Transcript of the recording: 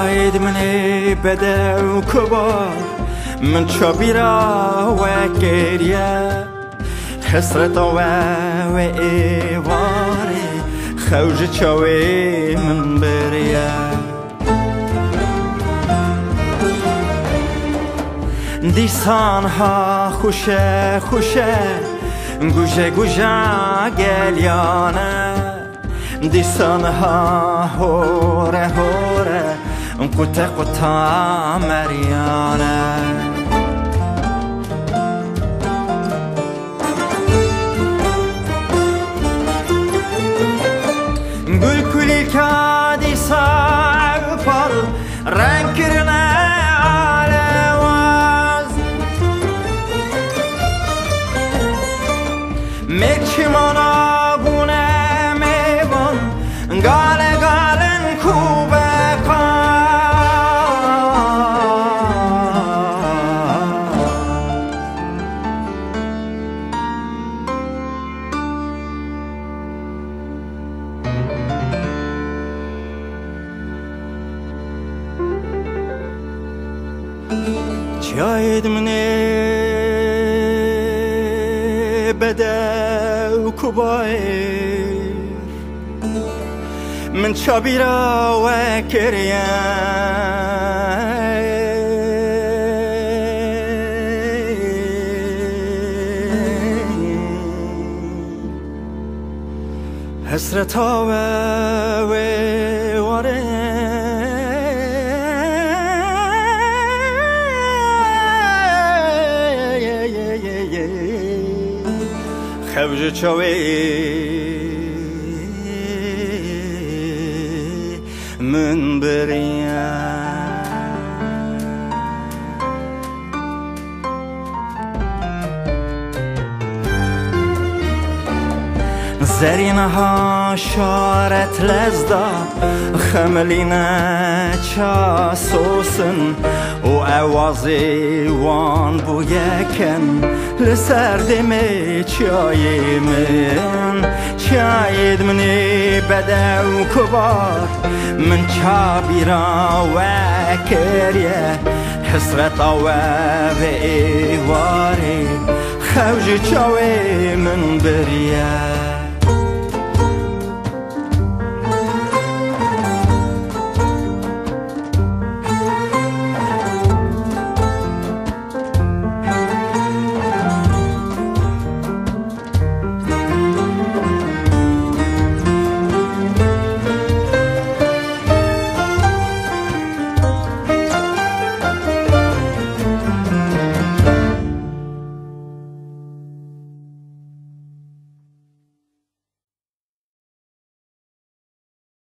جاید منی بده و کبار من چابیرا و گریه حسرت و ایواره خوج چاوی من بریه دیسان ها خوشه خوشه گوشه گوشه گلیانه دیسان ها هوره هوره قطع قطع مریانه گل کلی که دیسا پال رنگ کرنه میچمانا بونه میبون گاله گالن کوبه جاید منی بده و کبایر من چابیرا و کریه حسرتا و واره خوج چاوی من بریم زرینها شارت لزدا خملینه چا سوسن و اوازی وان بو یکن لسر دمی چای من چاید منی بده و کبار من چابیرا و کریه حسرت و ایواری خوج چاوی من بریه